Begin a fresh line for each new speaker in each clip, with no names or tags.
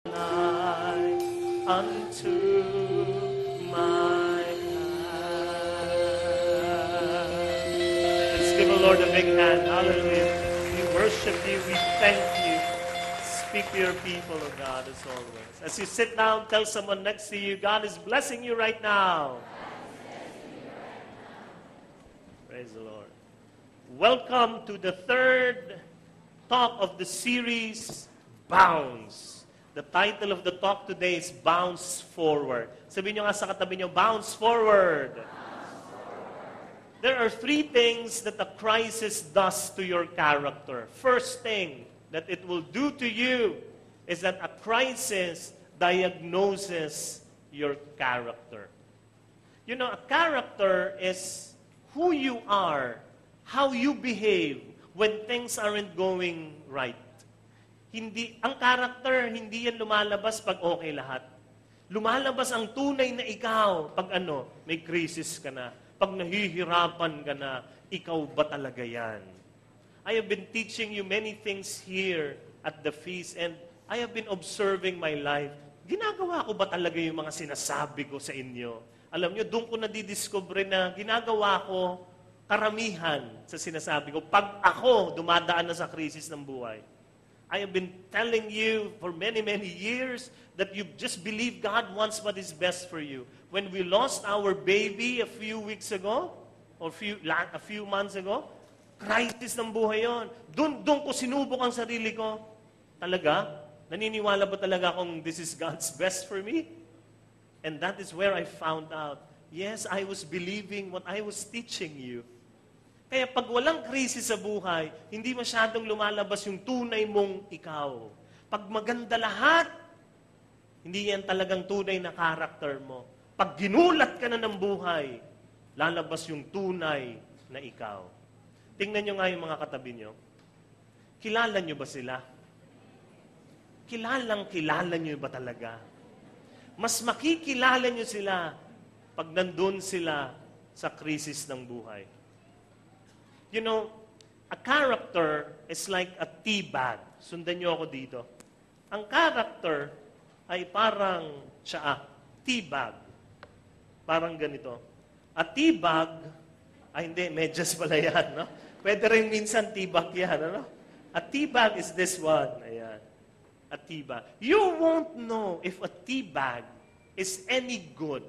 light unto my path. Let's give the Lord a big hand. Hallelujah. We worship you. We thank you. Speak to your people, oh God, as always. As you sit down, tell someone next to you, God is blessing you right now. Praise the Lord. Welcome to the third talk of the series, Bounce. The title of the talk today is Bounce Forward. Sabihin nyo nga sa katabi nyo, Bounce Forward. There are three things that a crisis does to your character. First thing that it will do to you is that a crisis diagnoses your character. You know, a character is who you are, how you behave when things aren't going right. Ang character, hindi yan lumalabas pag okay lahat. Lumalabas ang tunay na ikaw pag may crisis ka na, pag nahihirapan ka na, ikaw ba talaga yan? I have been teaching you many things here at the feast and I have been observing my life. Ginagawa ko ba talaga yung mga sinasabi ko sa inyo? Alam nyo, doon ko nadidiscover na ginagawa ko karamihan sa sinasabi ko pag ako dumadaan na sa krisis ng buhay. I have been telling you for many, many years that you just believe God wants what is best for you. When we lost our baby a few weeks ago, or a few months ago, crisis ng buhay yon. Doon ko sinubok ang sarili ko. Talaga? Naniniwala ba talaga akong this is God's best for me? And that is where I found out, yes, I was believing what I was teaching you. Kaya pag walang krisis sa buhay, hindi masyadong lumalabas yung tunay mong ikaw. Pag maganda lahat, hindi yan talagang tunay na karakter mo. Pag ginulat ka na ng buhay, lalabas yung tunay na ikaw. Tingnan nyo nga yung mga katabi nyo. Kilala nyo ba sila? Kilala nyo ba talaga? Mas makikilala nyo sila pag nandun sila sa krisis ng buhay. You know, a character is like a tea bag. Sundan niyo ako dito. Ang character ay parang tea bag. Parang ganito. A tea bag, hindi, medyas pala yan, no? Pwede rin minsan tea bag yan, ano? A tea bag is this one. Ayan. A tea bag. You won't know if a tea bag is any good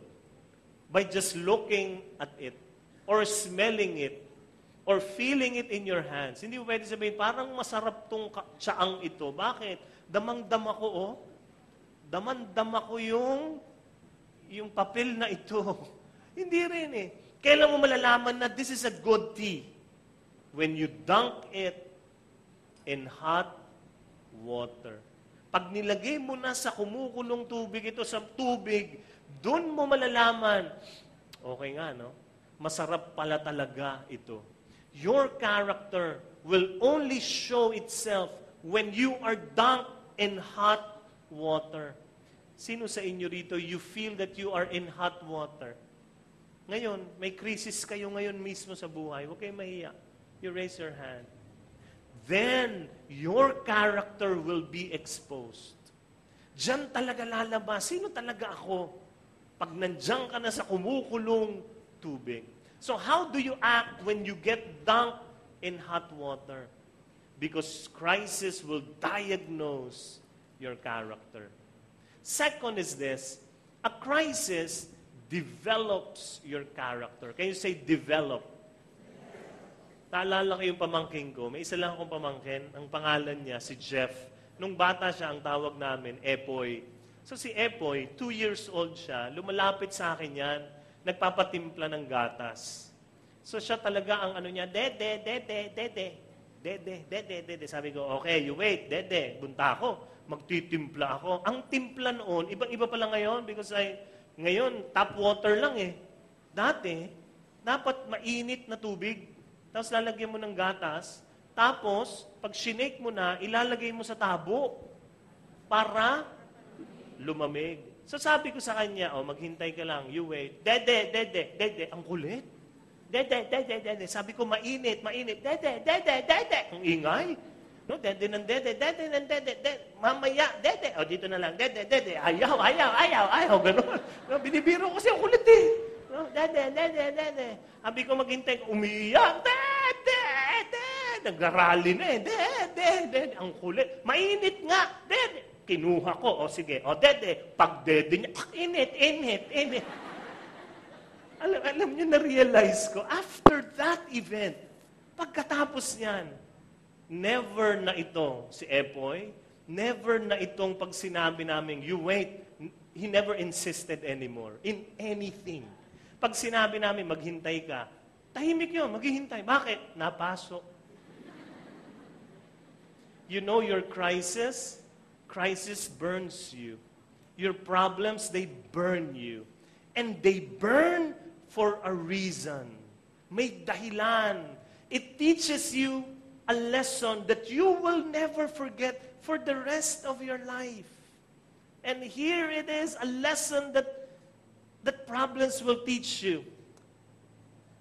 by just looking at it or smelling it or feeling it in your hands. Hindi mo pwede sabihin, parang masarap tong tsaang ito. Bakit? Damang-dama ko, oh. Damang-dama ko yung papel na ito. Hindi rin eh. Kailan mo malalaman na this is a good tea? When you dunk it in hot water. Pag nilagay mo na sa kumukulong tubig ito, sa tubig, dun mo malalaman, okay nga, no? Masarap pala talaga ito. Your character will only show itself when you are dunked in hot water. Sino sa inyo rito, you feel that you are in hot water? Ngayon, may crisis kayo ngayon mismo sa buhay. Huwag kayong mahiya. You raise your hand. Then, your character will be exposed. Diyan talaga lalabas. Sino talaga ako? Pag nandiyan ka na sa kumukulong tubig. So how do you act when you get dunked in hot water? Because crisis will diagnose your character. Second is this, a crisis develops your character. Can you say develop? Naalala ko yung pamangkin ko. May isa lang akong pamangkin. Ang pangalan niya, si Jeff. Nung bata siya, ang tawag namin, Epoy. So si Epoy, 2 years old siya. Lumalapit sa akin yan. Nagpapatimpla ng gatas. So siya talaga ang niya, dede. Sabi ko, okay, you wait, dede. Bunta ako, magtitimpla ako. Ang timpla noon, ibang-iba pala ngayon because ngayon, tap water lang eh. Dati, dapat mainit na tubig. Tapos lalagyan mo ng gatas. Tapos, pag shinake mo na, ilalagay mo sa tabo para lumamig. So sabi ko sa kanya, maghintay ka lang, you wait. Dede. Ang kulit. Dede. Sabi ko, mainit. Dede. Ang ingay. No, dede ng dede, dede ng dede, dede. Mamaya, dede. O, dito na lang, dede, dede. Ayaw, ayaw, ayaw, ayaw. Ganun. No, binibiro ko kasi ang kulit eh. No, dede, dede, dede. Sabi ko maghintay, umiiyak. Dede, dede. Nag-rally na eh. Dede, dede. Ang kulit. Mainit nga. Dede. Kinuha ko. O, sige. O, dede. Pag dede niya, init, init, init. Alam niyo, na-realize ko, after that event, pagkatapos niyan, never na ito si Epoy, never na itong pag sinabi namin, you wait, he never insisted anymore in anything. Pag sinabi namin, maghintay ka, tahimik yun, maghihintay. Bakit? Napasok. You know your crisis burns you. Your problems, they burn you. And they burn for a reason. May dahilan. It teaches you a lesson that you will never forget for the rest of your life. And here it is, a lesson that problems will teach you.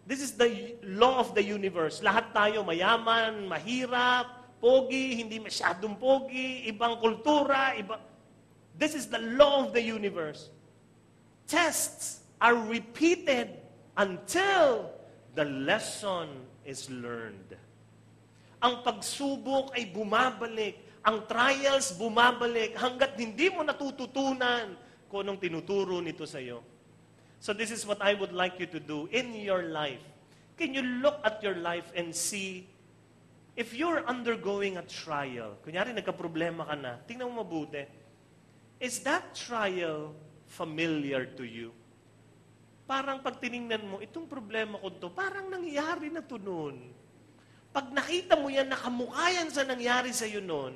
This is the law of the universe. Lahat tayo mayaman, mahirap, pogi, hindi masyadong pogi, ibang kultura, This is the law of the universe. Tests are repeated until the lesson is learned. Ang pagsubok ay bumabalik. Ang trials bumabalik hanggat hindi mo natututunan kung anong tinuturo nito sa iyo. So this is what I would like you to do in your life. Can you look at your life and see if you're undergoing a trial? Kunyari, nagka-problema ka na. Tingnan mo mabuti. Is that trial familiar to you? Parang pag tiningnan mo, itong problema ko to, parang nangyari na to noon. Pag nakita mo yan, nakamukha yan sa nangyari sa iyo noon,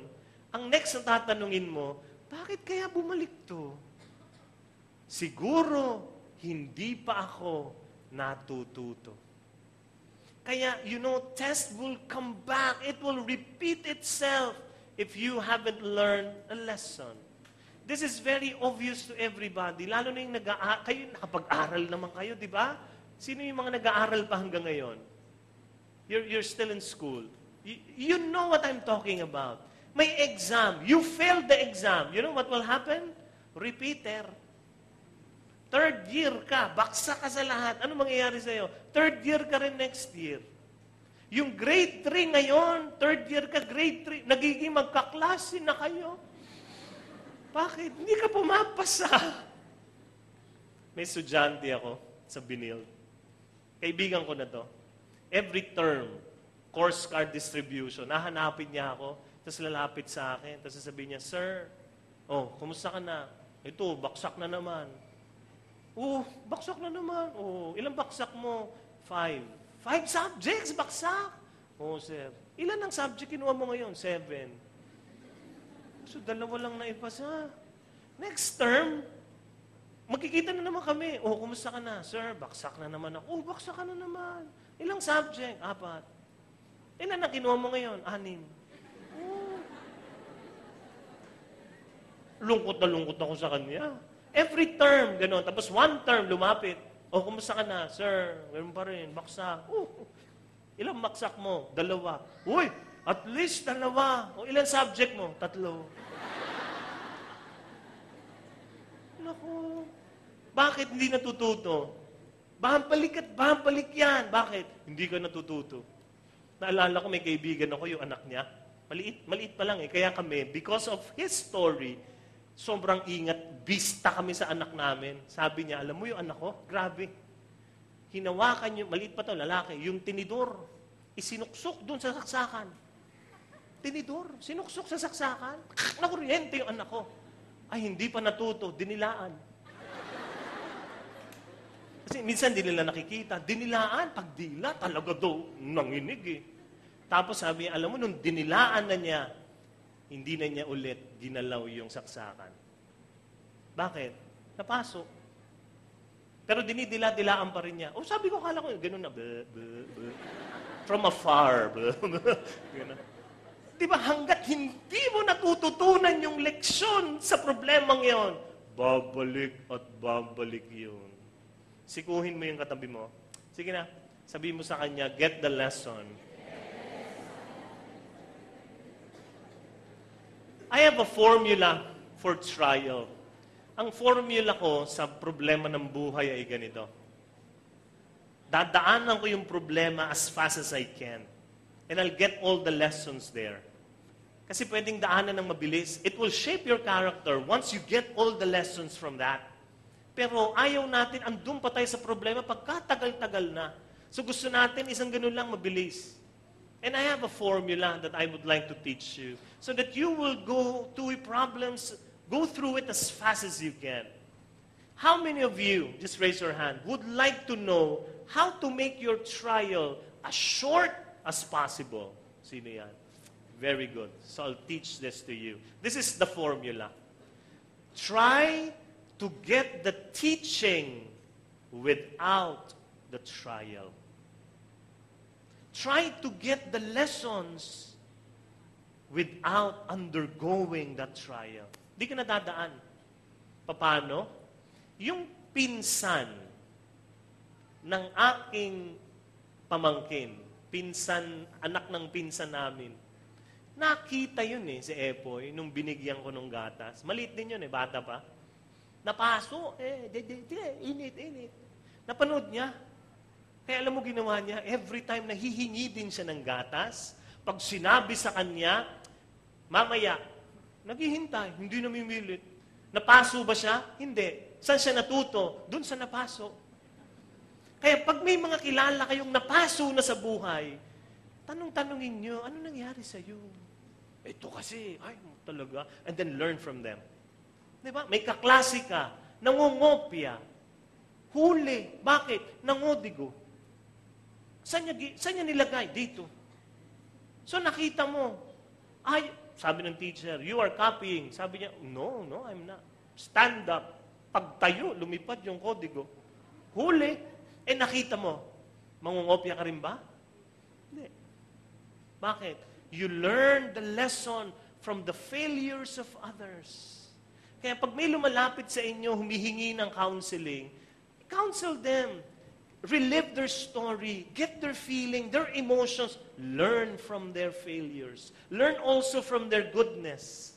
ang next na tatanungin mo, bakit kaya bumalik to? Siguro, hindi pa ako natututo. Kaya, test will come back. It will repeat itself if you haven't learned a lesson. This is very obvious to everybody. Lalo na yung kayo, nakapag-aral naman kayo, di ba? Sino yung mga nag-aaral pa hanggang ngayon? You're still in school. You know what I'm talking about. May exam. You failed the exam. You know what will happen? Repeater. Third year ka. Baksa ka sa lahat. Ano mangyayari sa'yo? Third year ka rin next year. Yung grade 3 ngayon, third year ka, grade 3, nagiging magkaklase na kayo. Bakit? Hindi ka pumapasa. May estudyante ako sa Binil. Kaibigan ko na to. Every term, course card distribution, nahanapin niya ako, tapos lalapit sa akin, tapos sasabihin niya, Sir, kumusta ka na? Ito, baksak na naman. Baksak na naman. Ilang baksak mo? 5. 5 subjects, baksak. Sir. Ilan ang subject kinuha mo ngayon? 7. So, 2 lang naipasa. Next term, magkikita na naman kami. Kumusta ka na? Sir, baksak na naman ako. Baksak ka na naman. Ilang subject? 4. Ilan ang kinuha mo ngayon? 6. Lungkot na lungkot ako sa kanya. Every term, gano'n. Tapos 1 term, lumapit. Kumusta ka na? Sir, gano'n pa rin. Baksak. Ilang baksak mo? 2. Uy, at least 2. Ilang subject mo? 3. Naku. Bakit hindi natututo? Bahambalik at bahambalik yan. Bakit? Hindi ka natututo. Naalala ko, may kaibigan ako, yung anak niya. Maliit pa lang eh. Kaya kami, because of his story, sobrang ingat, bista kami sa anak namin. Sabi niya, alam mo yung anak ko? Grabe. Hinawakan yung, maliit pa to, lalaki, yung tinidor, isinuksok doon sa saksakan. Tinidor, sinuksok sa saksakan. Nakuryente yung anak ko. Ay, hindi pa natuto, dinilaan. Kasi minsan di nila nakikita. Dinilaan, pag dila, talaga daw nanginig eh. Tapos sabi niya, alam mo, nung dinilaan na niya, hindi na niya ulit ginalaw yung saksakan. Bakit? Napasok. Pero dinidila-dilaan pa rin niya. Sabi ko, kala ko, gano'n na, from afar. Di ba, hanggat hindi mo natututunan yung leksyon sa problemang yon, babalik at babalik yun. Sikuhin mo yung katabi mo. Sige na, sabihin mo sa kanya, get the lesson. I have a formula for trial. Ang formula ko sa problema ng buhay ay ganito. Dadaanan ko yung problema as fast as I can. And I'll get all the lessons there. Kasi pwedeng daanan ng mabilis. It will shape your character once you get all the lessons from that. Pero ayaw natin, andun pa tayo sa problema pagkatagal-tagal na. So gusto natin isang ganun lang mabilis. And I have a formula that I would like to teach you so that you will go through it as fast as you can. How many of you, just raise your hand, would like to know how to make your trial as short as possible? Sino yan? Very good. So I'll teach this to you. This is the formula. Try to get the teaching without the trial. Try to get the lessons without undergoing that trial. Di ka nadadaan. Paano? Yung pinsan ng aking pamangkin, anak ng pinsan namin, nakita yun si Epoy, nung binigyan ko ng gatas. Maliit din yun bata pa. Napaso, init. Napanood niya. Kaya alam mo ginawa niya, every time nahihingi din siya ng gatas, pag sinabi sa kanya, mamaya, naghihintay, hindi namimilit. Napaso ba siya? Hindi. Saan siya natuto? Doon sa napaso. Kaya pag may mga kilala kayong napaso na sa buhay, tanong-tanongin nyo, ano nangyari sa'yo? Ito kasi, ay, talaga. And then learn from them. Diba? May kaklase ka, nangungopia, huli. Bakit? Nangodigo. Saan niya nilagay? Dito. So nakita mo, ay, sabi ng teacher, you are copying. Sabi niya, no, I'm not. Stand up. Pagtayo, lumipad yung kodigo. Huli. Nakita mo, mangungopia ka rin ba? Hindi. Bakit? You learn the lesson from the failures of others. Kaya pag may lumalapit sa inyo, humihingi ng counseling, counsel them. Relive their story. Get their feeling, their emotions. Learn from their failures. Learn also from their goodness.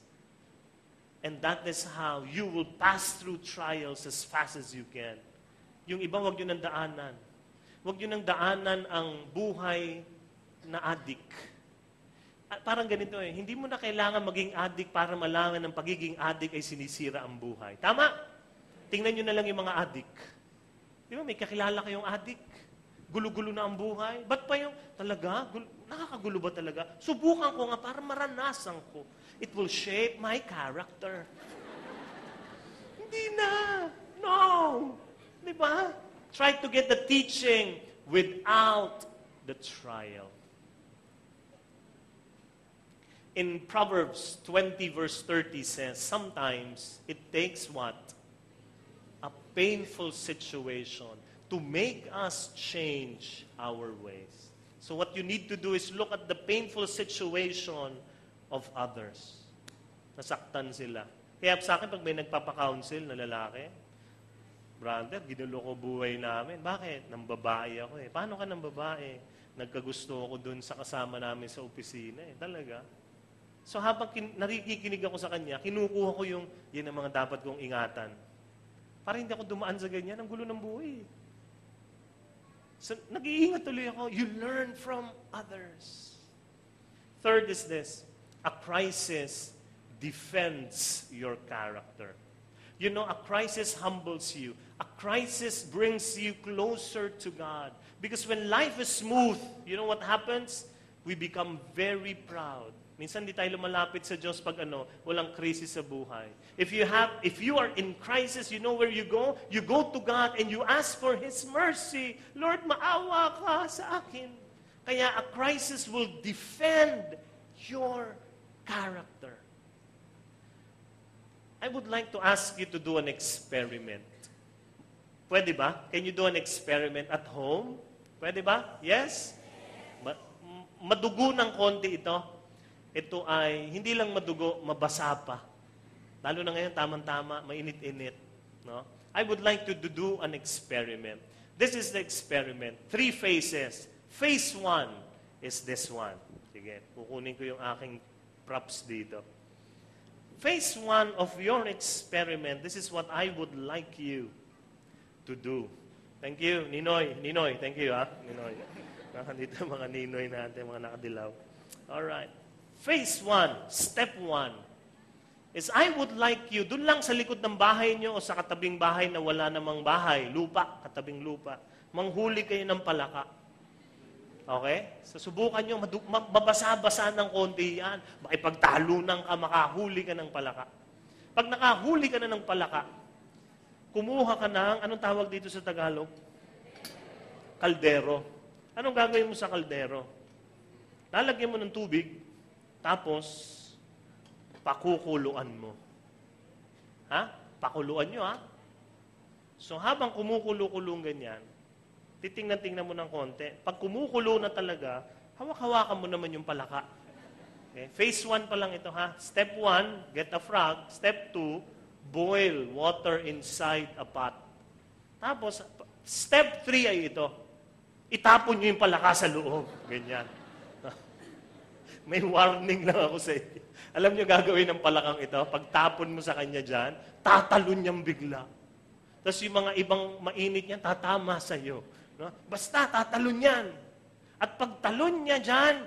And that is how you will pass through trials as fast as you can. Yung iba, huwag nyo nang daanan. Huwag nyo nang daanan ang buhay na addict. At parang ganito hindi mo na kailangan maging addict para malaman ng pagiging addict ay sinisira ang buhay. Tama? Tingnan nyo na lang yung mga addict. Di ba, may kakilala kayong addict? Gulo-gulo na ang buhay. Ba't pa yung, talaga? Nakakagulo ba talaga? Subukan ko nga para maranasan ko. It will shape my character. Hindi na. No. Di ba? Try to get the teaching without the trial. In Proverbs 20 verse 30 says, sometimes it takes what? A painful situation to make us change our ways. So what you need to do is look at the painful situation of others. Nasaktan sila. Kaya sa akin, pag may nagpapakounsel na lalaki, brother, ginulo ko buhay namin. Bakit? Nang babae ako Paano ka nang babae? Nagkagusto ako dun sa kasama namin sa opisina Talaga. So habang nakikinig ako sa kanya, kinukuha ko yan ang mga dapat kong ingatan. Para hindi ako dumaan sa ganyan, ang gulo ng buhay. So, nag-iingat tuloy ako. You learn from others. Third is this, a crisis defends your character. You know, a crisis humbles you. A crisis brings you closer to God. Because when life is smooth, you know what happens? We become very proud. Minsan di tayo lumalapit sa Diyos pag walang crisis sa buhay. If you are in crisis, you know where you go? You go to God and you ask for His mercy. Lord, maawa ka sa akin. Kaya a crisis will defend your character. I would like to ask you to do an experiment. Pwede ba? Can you do an experiment at home? Pwede ba? Yes? Madugo ng konti ito. Ito ay, hindi lang madugo, mabasa pa. Lalo na ngayon, tamang-tama, mainit-init. No? I would like to do an experiment. This is the experiment. 3 phases. Phase 1 is this one. Sige, kukunin ko yung aking props dito. phase 1 of your experiment, this is what I would like you to do. Thank you, Ninoy. Ninoy, thank you, ha? Ninoy. Dito mga Ninoy natin, mga nakadilaw. Alright. Phase 1, step 1, is I would like you, dun lang sa likod ng bahay nyo o sa katabing bahay na wala namang bahay, lupa, katabing lupa, manghuli kayo ng palaka. Okay? So, subukan nyo, mabasa-basa ng konti yan. Makipagtalunan ka, makahuli ka ng palaka. Pag nakahuli ka na ng palaka, kumuha ka ng, anong tawag dito sa Tagalog? Kaldero. Anong gagawin mo sa kaldero? Lalagyan mo ng tubig, tapos, pakukuluan mo. Ha? Pakuluan nyo, ha? So, habang kumukulo-kulong ganyan, titingnan-tingnan mo ng konti. Pag kumukulo na talaga, hawak-hawakan mo naman yung palaka. Okay? Phase 1 pa lang ito, ha? Step 1, get a frog. Step 2, boil water inside a pot. Tapos, step 3 ay ito. Itapon nyo yung palaka sa loob. Ganyan. May warning lang ako sa inyo. Alam nyo gagawin ng palakang ito? Pagtapon mo sa kanya dyan, tatalon niyang bigla. Tapos yung mga ibang mainit niya, tatama sa iyo. No? Basta, tatalon yan. At pag talon niya dyan,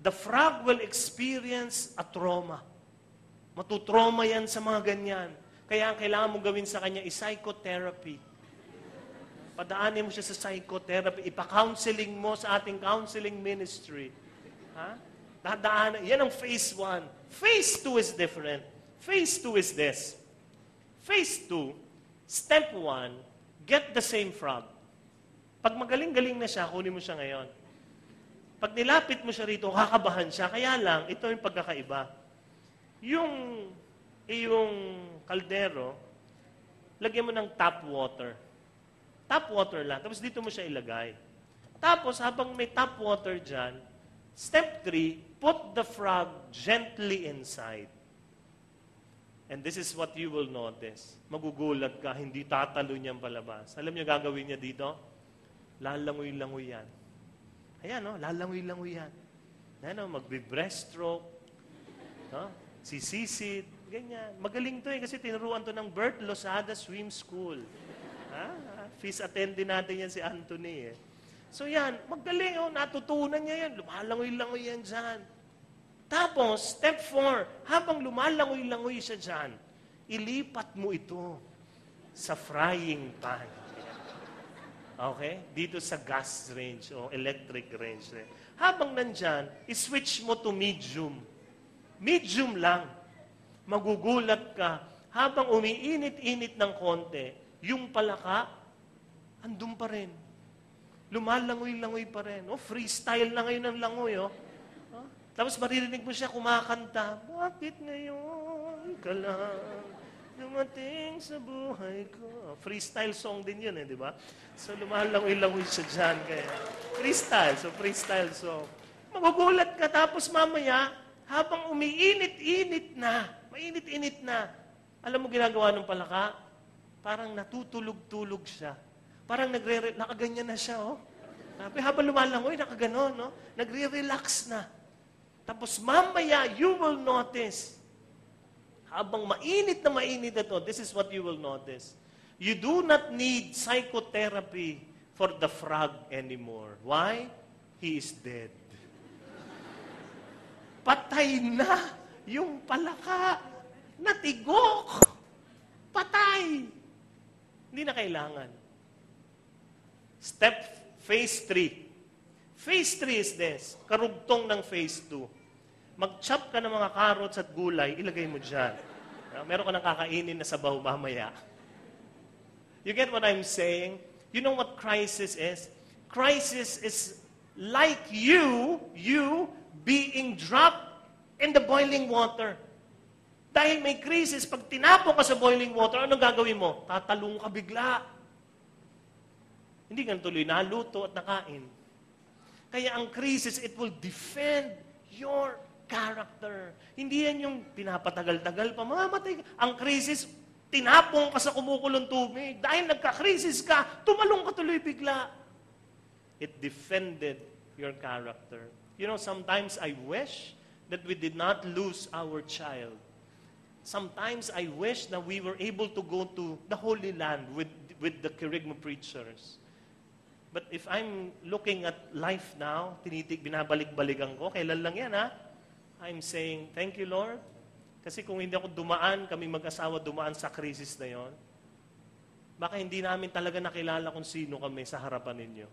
the frog will experience a trauma. Matutrauma yan sa mga ganyan. Kaya ang kailangan mong gawin sa kanya is psychotherapy. Padaanin mo siya sa psychotherapy. Ipa-counseling mo sa ating counseling ministry. Ha? Dadaanan. Yan ang phase 1. Phase 2 is different. Phase 2 is this. Phase 2, step 1, get the same frog. Pag magaling-galing na siya, kunin mo siya ngayon. Pag nilapit mo siya rito, kakabahan siya. Kaya lang, ito yung pagkakaiba. Yung kaldero, lagyan mo ng tap water. Tap water lang. Tapos dito mo siya ilagay. Tapos, habang may tap water dyan, step 3, put the frog gently inside. And this is what you will notice. Magugulat ka, hindi tatalo niyang palabas. Alam niyo gagawin niya dito? Lalangoy-langoy yan. Ayan, no? Lalangoy-langoy yan. Ayan, no? Magbe-breaststroke. No? Sisisid. Ganyan. Magaling to kasi tinuruan to ng Bert Losada Swim School. Fees attend din natin yan si Anthony. So yan, magaling. Natutunan niya yan. Lumalangoy-langoy yan dyan. Tapos, step 4, habang lumalangoy-langoy siya dyan, ilipat mo ito sa frying pan. Okay? Dito sa gas range o electric range. Habang nandyan, iswitch mo to medium. Medium lang. Magugulat ka. Habang umiinit-init ng konti, yung palaka, andun pa rin. Lumalangoy-langoy pa rin. Freestyle na ngayon ang langoy. Tapos maririnig mo siya kumakanta, bakit ngayon ka lang dumating sa buhay ko? Freestyle song din yun, di ba? So, lumalangoy-langoy siya dyan. Kaya, freestyle song. Magugulat ka, tapos mamaya, habang umiinit-init na, mainit-init na, alam mo ginagawa ng palaka? Parang natutulog-tulog siya. Parang nakaganyan na siya, Habang lumalangoy, nakaganon, Nagre-relax na. Tapos mamaya, you will notice, habang mainit na mainit ito, this is what you will notice. You do not need psychotherapy for the frog anymore. Why? He is dead. Patay na yung palaka. Natigok. Patay. Hindi na kailangan. Phase 3. Phase 3 is this. Karugtong ng phase 2. Mag-chop ka ng mga carrots at gulay, ilagay mo dyan. Meron ka nang kakainin na sabaw mamaya. You get what I'm saying? You know what crisis is? Crisis is like you being dropped in the boiling water. Dahil may crisis, pag tinapon ka sa boiling water, anong gagawin mo? Tatalong ka bigla. Hindi ka tuloy naluto at nakain. Kaya ang crisis, it will defend your character. Hindi yan yung pinapatagal-tagal pa, mamamatay ka. Ang crisis, tinapong ka sa kumukulong tubig. Dahil nagka-crisis ka, tumalong ka tuloy bigla. It defended your character. You know, sometimes I wish that we did not lose our child. Sometimes I wish na we were able to go to the Holy Land with the Kerygma preachers. But if I'm looking at life now, binabalik-balikan ko, kailan lang yan ha? I'm saying, thank you Lord. Kasi kung hindi ako dumaan, kami mag-asawa dumaan sa krisis na yon, baka hindi namin talaga nakilala kung sino kami sa harapan ninyo.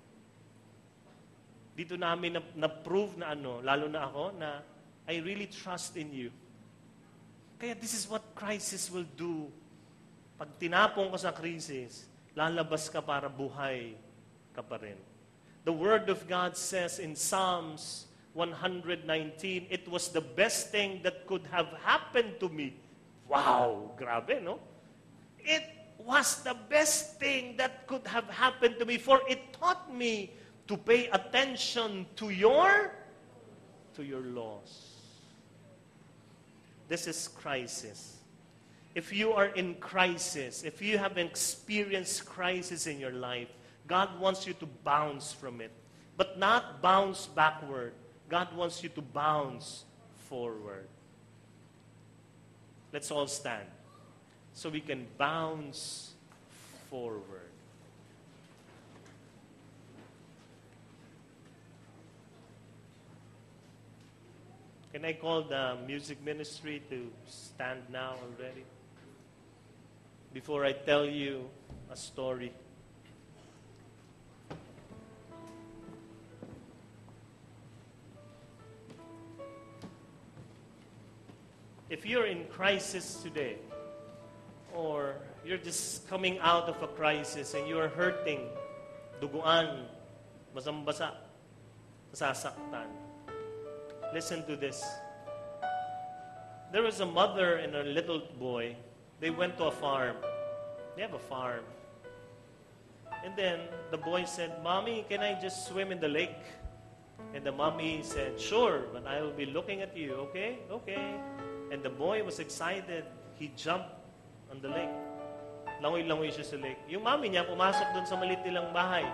Dito namin na-prove na lalo na ako, na I really trust in you. Kaya this is what crisis will do. Pag tinapong ka sa krisis, lalabas ka para buhay ka pa rin. The Word of God says in Psalms 119, it was the best thing that could have happened to me. Wow! Grabe, no? It was the best thing that could have happened to me, for it taught me to pay attention to your laws. This is crisis. If you are in crisis, if you have experienced crisis in your life, God wants you to bounce from it. But not bounce backward. God wants you to bounce forward. Let's all stand so we can bounce forward. Can I call the music ministry to stand now already? Before I tell you a story. If you're in crisis today, or you're just coming out of a crisis and you're hurting, duguan, basang-basa, nasasaktan, listen to this. There was a mother and a little boy. They went to a farm. They have a farm. And then the boy said, "Mommy, can I just swim in the lake?" And the mommy said, "Sure, but I will be looking at you, okay? Okay." And the boy was excited. He jumped on the lake. Langoy-langoy siya sa lake. Yung mommy niya pumasok doon sa maliit nilang bahay.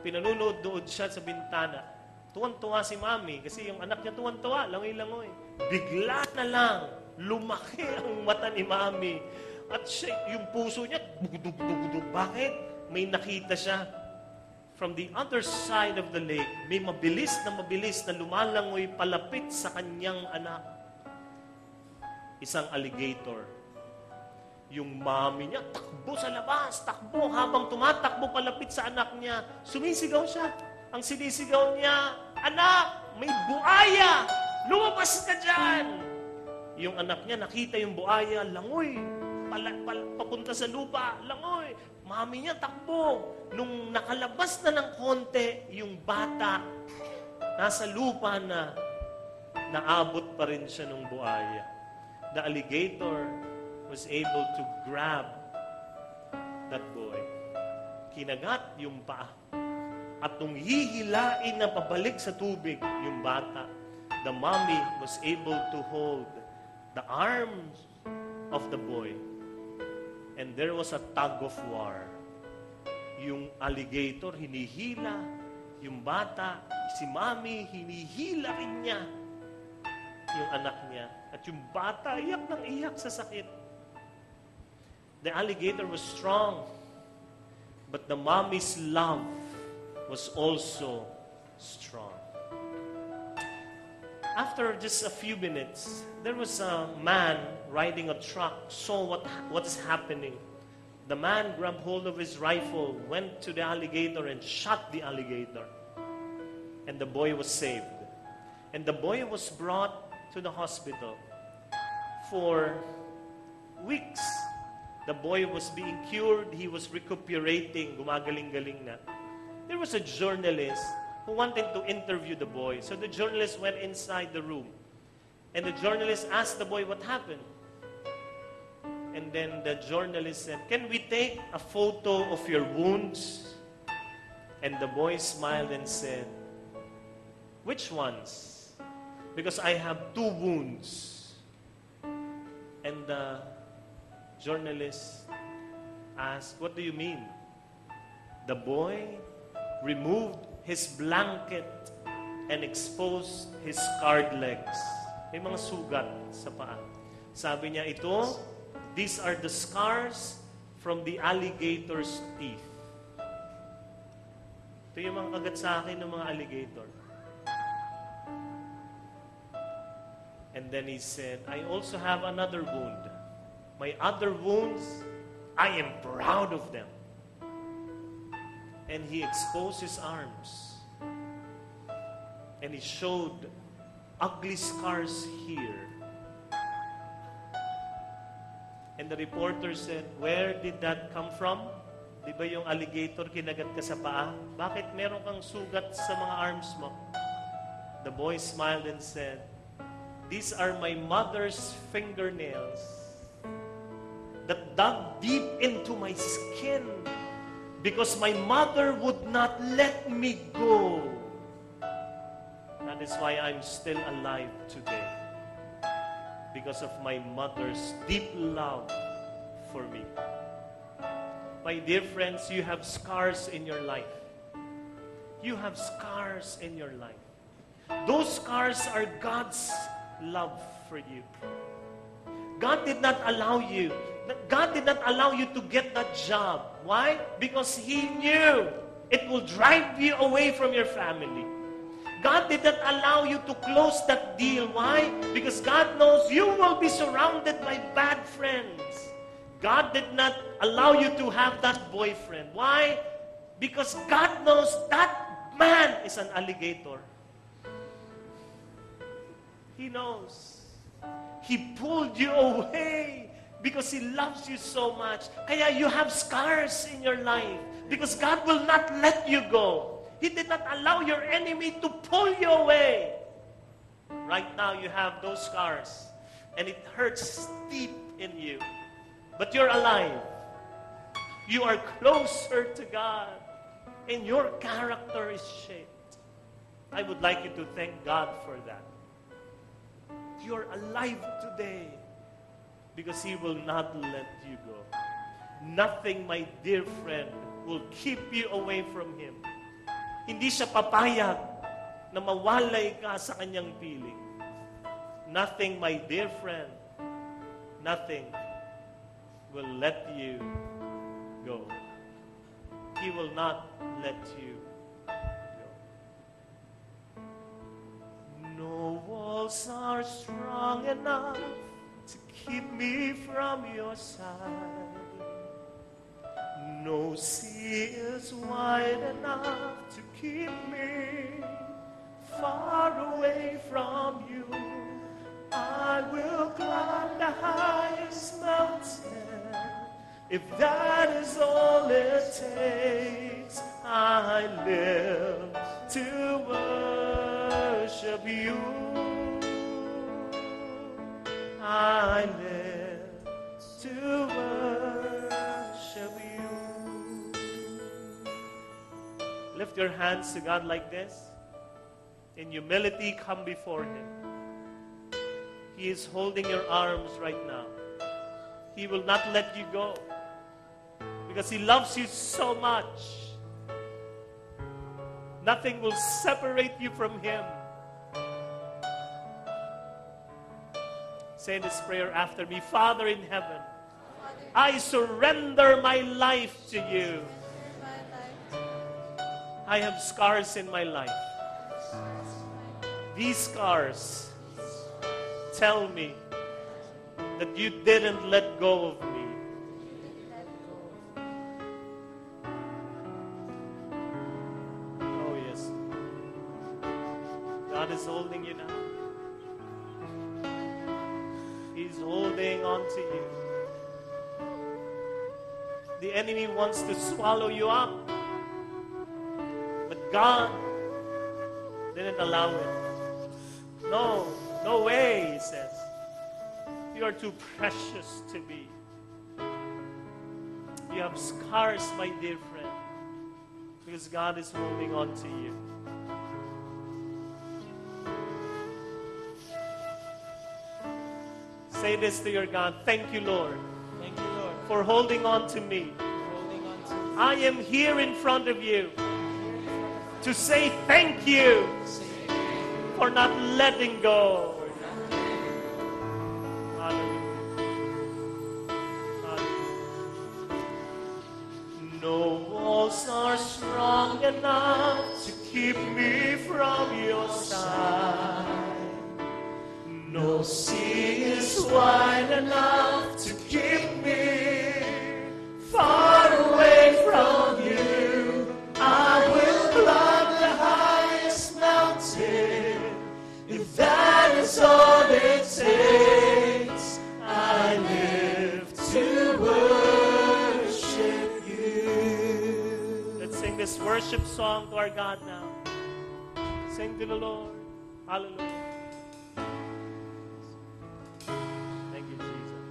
Pinanunood-dood siya sa bintana. Tuwan-tuwa si mami kasi yung anak niya tuwan-tuwa, langoy-langoy. Bigla na lang, lumaki ang mata ni mami. At siya, yung puso niya, bugdug-dugdug. Bakit? May nakita siya. From the other side of the lake, may mabilis na lumalangoy palapit sa kanyang anak. Isang alligator. Yung mami niya, takbo sa labas, takbo. Habang tumatakbo palapit sa anak niya, sumisigaw siya. Ang sinisigaw niya, "Anak, may buaya! Lumabas ka dyan!" Yung anak niya, nakita yung buaya, langoy. Papunta sa lupa, langoy. Mami niya, takbo. Nung nakalabas na ng konti, yung bata, nasa lupa na, naabot pa rin siya ng buaya. The alligator was able to grab that boy. Kinagat yung paa. At nung hihilain na pabalik sa tubig yung bata, the mommy was able to hold the arms of the boy. And there was a tug of war. Yung alligator, hinihila. Yung bata, si mommy, hinihila rin niya yung anak niya. At yung bata, iyak ng iyak sa sakit. The alligator was strong. But the mommy's love was also strong. After just a few minutes, there was a man riding a truck, saw what is happening. The man grabbed hold of his rifle, went to the alligator and shot the alligator. And the boy was saved. And the boy was brought to the hospital. For weeks, the boy was being cured. He was recuperating. Gumagaling-galing na. There was a journalist who wanted to interview the boy. So the journalist went inside the room. And the journalist asked the boy what happened. And then the journalist said, "Can we take a photo of your wounds?" And the boy smiled and said, "Which ones? Because I have 2 wounds." And the journalist asked, "What do you mean?" The boy removed his blanket and exposed his scarred legs. May mga sugat sa paa. Sabi niya, these are the scars from the alligator's teeth. Ito yung mga kagat sa akin ng mga alligator. And then he said, I also have another wound. My other wounds, I am proud of them. And he exposed his arms. And he showed ugly scars here. And the reporter said, where did that come from? Di ba yung alligator kinagat ka sa paa? Bakit meron kang sugat sa mga arms mo? The boy smiled and said, these are my mother's fingernails that dug deep into my skin because my mother would not let me go. That is why I'm still alive today. Because of my mother's deep love for me. My dear friends, you have scars in your life. You have scars in your life. Those scars are God's love for you. God did not allow you to get that job. Why? Because He knew it will drive you away from your family. God did not allow you to close that deal. Why? Because God knows you will be surrounded by bad friends. God did not allow you to have that boyfriend. Why? Because God knows that man is an alligator. He knows. He pulled you away because He loves you so much. Kaya you have scars in your life because God will not let you go. He did not allow your enemy to pull you away. Right now you have those scars and it hurts deep in you. But you're alive. You are closer to God and your character is shaped. I would like you to thank God for that. You're alive today because He will not let you go. Nothing, my dear friend, will keep you away from Him. Hindi siya papayag na mawalay ka sa kanyang piling. Nothing, my dear friend, nothing will let you go. He will not let you go. No walls are strong enough to keep me from your side. No sea is wide enough to keep me far away from you. I will climb the highest mountain if that is all it takes. I live to worship you. I live to worship you. Lift your hands to God like this. In humility, come before Him. He is holding your arms right now. He will not let you go because He loves you so much. Nothing will separate you from Him. Say this prayer after me. Father in heaven, I surrender my life to you. I have scars in my life. These scars tell me that you didn't let go of me. Oh yes. God is holding you now. He's holding on to you. The enemy wants to swallow you up. But God didn't allow it. No, no way, He says. You are too precious to me. You have scars, my dear friend, because God is holding on to you. Say this to your God. Thank you, Lord.
Thank you, Lord,
For holding on to me.
for holding on to me.
I am here in front of you to say thank you for not letting go. Hallelujah. walls are strong enough to keep me from your side. No sea is wide enough to keep me far away from you. I will climb the highest mountain if that is all it takes. I live to worship you. Let's sing this worship song to our God now. Sing to the Lord. Hallelujah. Thank you, Jesus.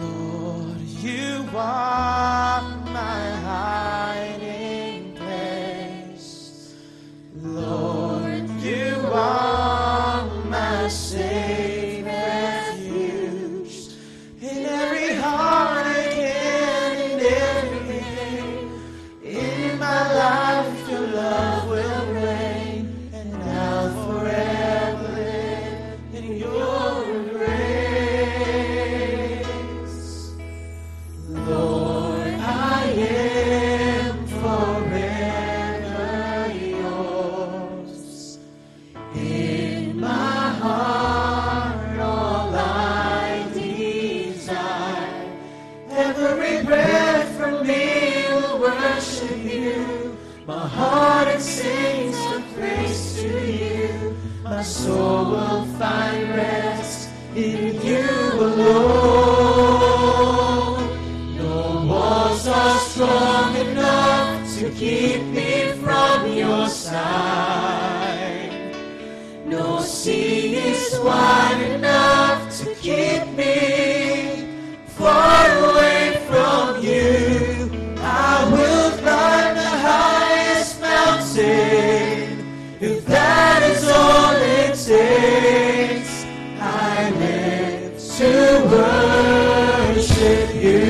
Lord, you are my hiding place. Lord, you are my safe refuge. In every heartache and in every pain, in my life your love will reign, and I'll forever live in your embrace. Lord, I am forever yours. In my heart all I desire, every breath from me will worship you. My heart it sings a praise to you. My soul will find rest in you alone. No walls are strong enough to keep me from your side. No sea is wide enough to keep me far away from you. I will climb the highest mountain if that is all it takes. I live to worship you.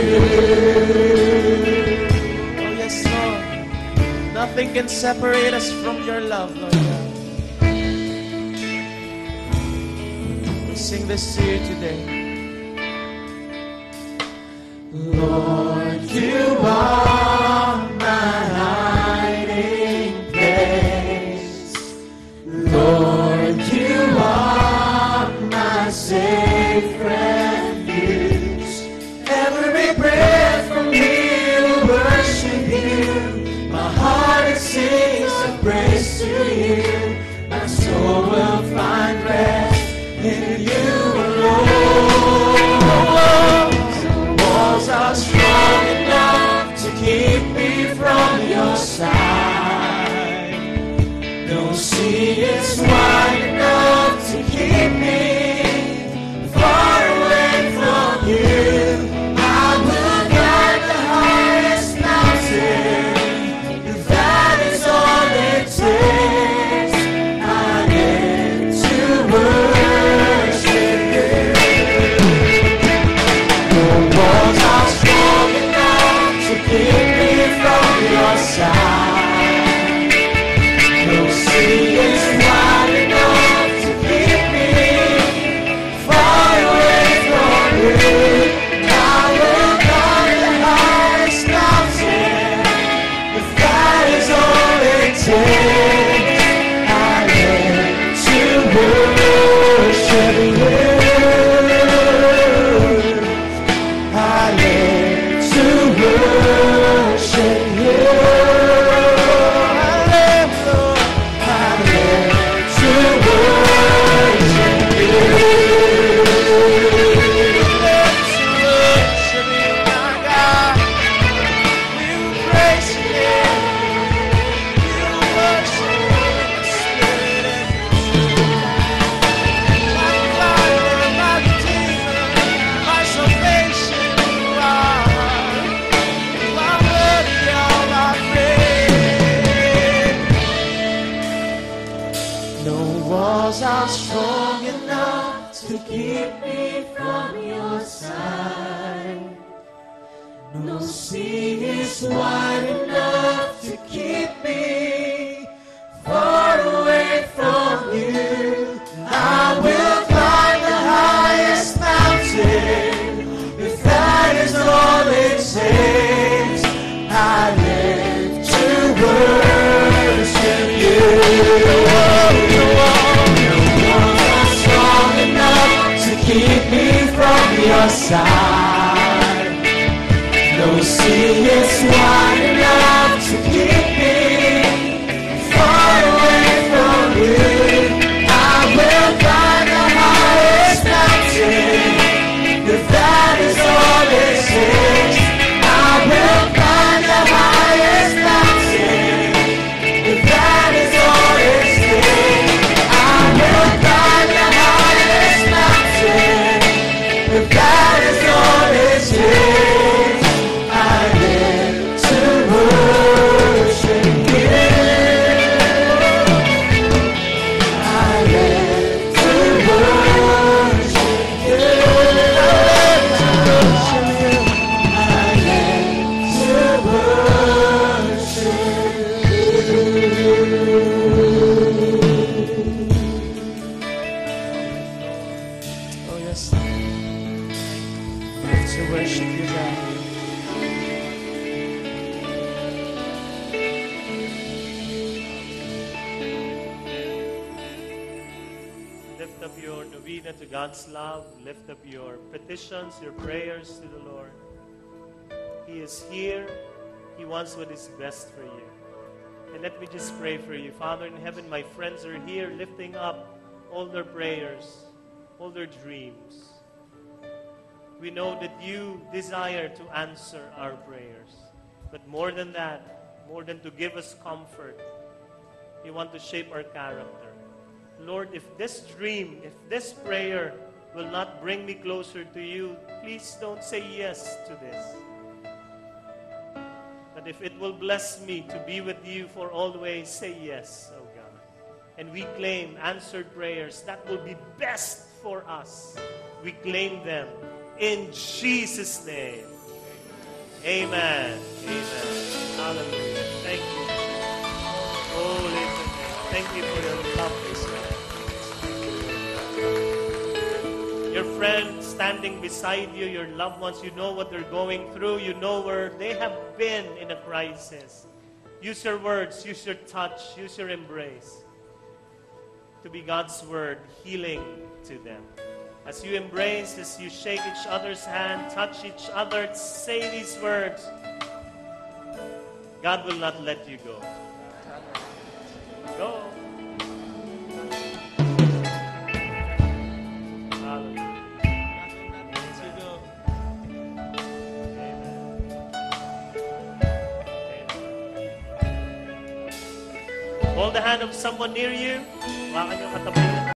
Oh yes, Lord. Nothing can separate us from your love, Lord God. We sing this to you today. Lord, you are my hiding place. Lord, you are my safe refuge. Every breath from me will worship you. My heart it sings a praise to you. My soul will find rest in you alone. Walls are strong enough to keep strong enough to keep me from your side. No sea is wide enough to keep me far away from you. I will climb the highest mountain, if that is all it takes. I will climb the highest mountain, if that is all it takes. I will climb the highest mountain, if that is all it takes. I live to worship you. I live to worship you. I live to worship you. I live to worship you. Oh yes, I live to worship you, God.
Lift up your novena to God's love. Lift up your petitions, your prayers to the Lord. He is here. He wants what is best for you. And let me just pray for you. Father in heaven, my friends are here lifting up all their prayers, all their dreams. We know that you desire to answer our prayers. But more than that, more than to give us comfort, you want to shape our character. Lord, if this dream, if this prayer will not bring me closer to you, please don't say yes to this. But if it will bless me to be with you for always, say yes, oh God. And we claim answered prayers that will be best for us. We claim them in Jesus' name. Amen. Amen. Hallelujah. Thank you. Holy name. Thank you for your love this morning. Your friend standing beside you, your loved ones, you know what they're going through. You know where they have been in a crisis. Use your words, use your touch, use your embrace to be God's word, healing to them. As you embrace, as you shake each other's hand, touch each other, say these words, God will not let you go. Go. Hallelujah. Hold the hand of someone near you. Hawakan yung katabi.